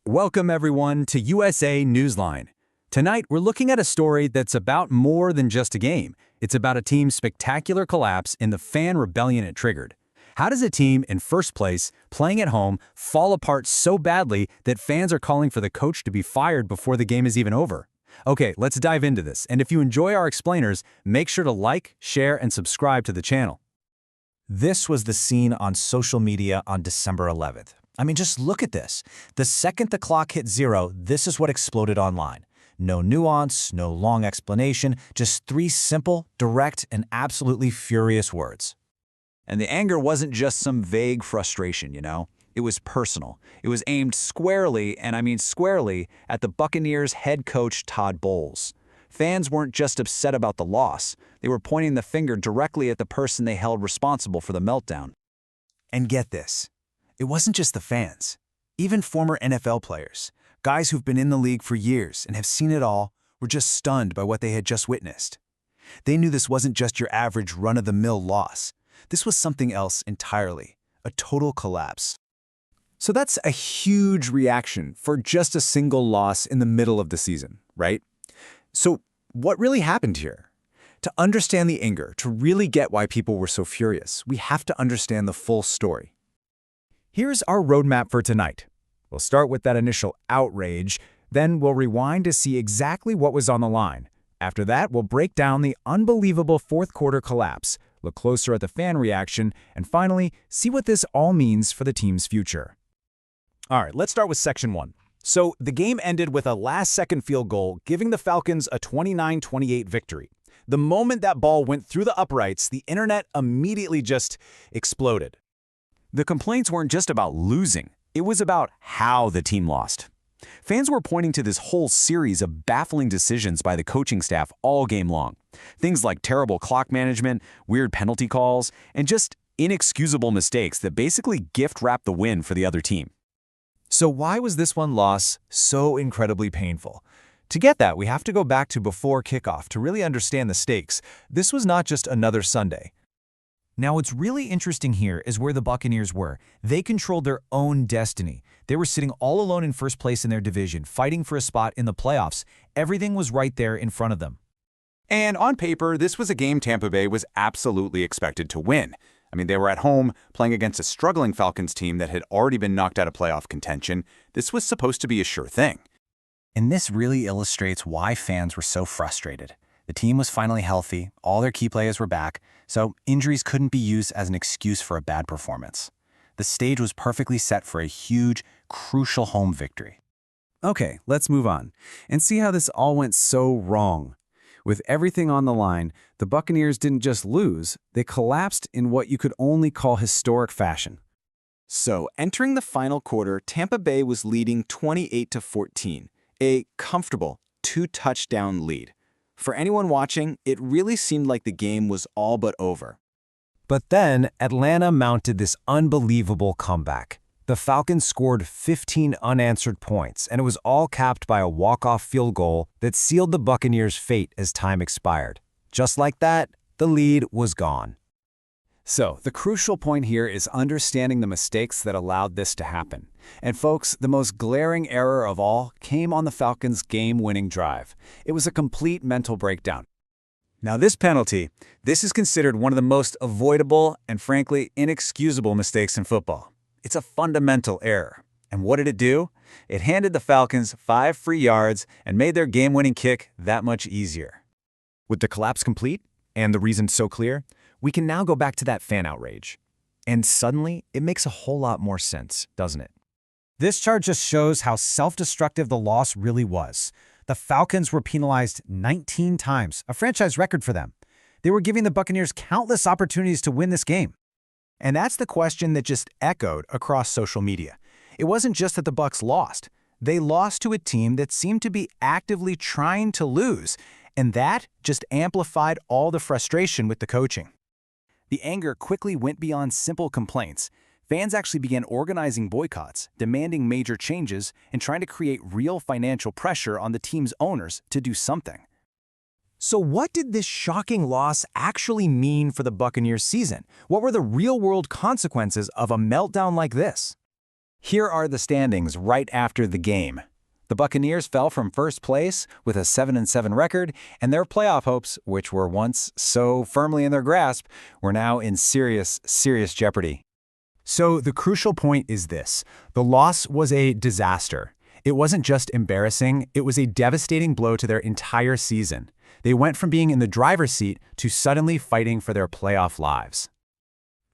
Welcome everyone to USA Newsline. Tonight we're looking at a story that's about more than just a game. It's about a team's spectacular collapse in the fan rebellion it triggered. How does a team in first place, playing at home, fall apart so badly that fans are calling for the coach to be fired before the game is even over? Okay, let's dive into this, and if you enjoy our explainers, make sure to like, share, and subscribe to the channel. This was the scene on social media on December 11th. I mean, just look at this. The second the clock hit zero, this is what exploded online. No nuance, no long explanation, just three simple, direct, and absolutely furious words. And the anger wasn't just some vague frustration, It was personal. It was aimed squarely, and I mean squarely, at the Buccaneers head coach Todd Bowles. Fans weren't just upset about the loss. They were pointing the finger directly at the person they held responsible for the meltdown. And get this. It wasn't just the fans. Even former NFL players, guys who've been in the league for years and have seen it all, were just stunned by what they had just witnessed. They knew this wasn't just your average run-of-the-mill loss. This was something else entirely, a total collapse. So that's a huge reaction for just a single loss in the middle of the season, right? So what really happened here? To understand the anger, to really get why people were so furious, we have to understand the full story. Here's our roadmap for tonight. We'll start with that initial outrage, then we'll rewind to see exactly what was on the line. After that, we'll break down the unbelievable fourth-quarter collapse, look closer at the fan reaction, and finally, see what this all means for the team's future. All right, let's start with Section 1. So the game ended with a last-second field goal, giving the Falcons a 29-28 victory. The moment that ball went through the uprights, the internet immediately just exploded. The complaints weren't just about losing. It was about how the team lost. Fans were pointing to this whole series of baffling decisions by the coaching staff all game long. Things like terrible clock management, weird penalty calls, and just inexcusable mistakes that basically gift-wrapped the win for the other team. So why was this one loss so incredibly painful? To get that, we have to go back to before kickoff to really understand the stakes. This was not just another Sunday. Now, what's really interesting here is where the Buccaneers were. They controlled their own destiny. They were sitting all alone in first place in their division, fighting for a spot in the playoffs. Everything was right there in front of them. And on paper, this was a game Tampa Bay was absolutely expected to win. I mean, they were at home playing against a struggling Falcons team that had already been knocked out of playoff contention. This was supposed to be a sure thing. And this really illustrates why fans were so frustrated. The team was finally healthy, all their key players were back, so injuries couldn't be used as an excuse for a bad performance. The stage was perfectly set for a huge, crucial home victory. Okay, let's move on and see how this all went so wrong. With everything on the line, the Buccaneers didn't just lose, they collapsed in what you could only call historic fashion. So, entering the final quarter, Tampa Bay was leading 28-14, a comfortable two-touchdown lead. For anyone watching, it really seemed like the game was all but over. But then, Atlanta mounted this unbelievable comeback. The Falcons scored 15 unanswered points, and it was all capped by a walk-off field goal that sealed the Buccaneers' fate as time expired. Just like that, the lead was gone. So, the crucial point here is understanding the mistakes that allowed this to happen. And folks, the most glaring error of all came on the Falcons' game-winning drive. It was a complete mental breakdown. Now this penalty, this is considered one of the most avoidable and frankly inexcusable mistakes in football. It's a fundamental error. And what did it do? It handed the Falcons 5 free yards and made their game-winning kick that much easier. With the collapse complete, and the reason so clear, we can now go back to that fan outrage. And suddenly, it makes a whole lot more sense, doesn't it? This chart just shows how self-destructive the loss really was. The Falcons were penalized 19 times, a franchise record for them. They were giving the Buccaneers countless opportunities to win this game. And that's the question that just echoed across social media. It wasn't just that the Bucs lost. They lost to a team that seemed to be actively trying to lose, and that just amplified all the frustration with the coaching. The anger quickly went beyond simple complaints. Fans actually began organizing boycotts, demanding major changes, and trying to create real financial pressure on the team's owners to do something. So what did this shocking loss actually mean for the Buccaneers' season? What were the real-world consequences of a meltdown like this? Here are the standings right after the game. The Buccaneers fell from first place with a 7-7 record, and their playoff hopes, which were once so firmly in their grasp, were now in serious jeopardy. So the crucial point is this. The loss was a disaster. It wasn't just embarrassing, it was a devastating blow to their entire season. They went from being in the driver's seat to suddenly fighting for their playoff lives.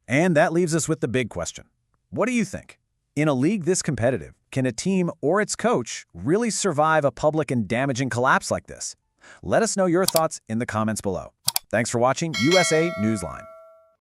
And that leaves us with the big question. What do you think? In a league this competitive, can a team or its coach really survive a public and damaging collapse like this? Let us know your thoughts in the comments below. Thanks for watching USA Newsline.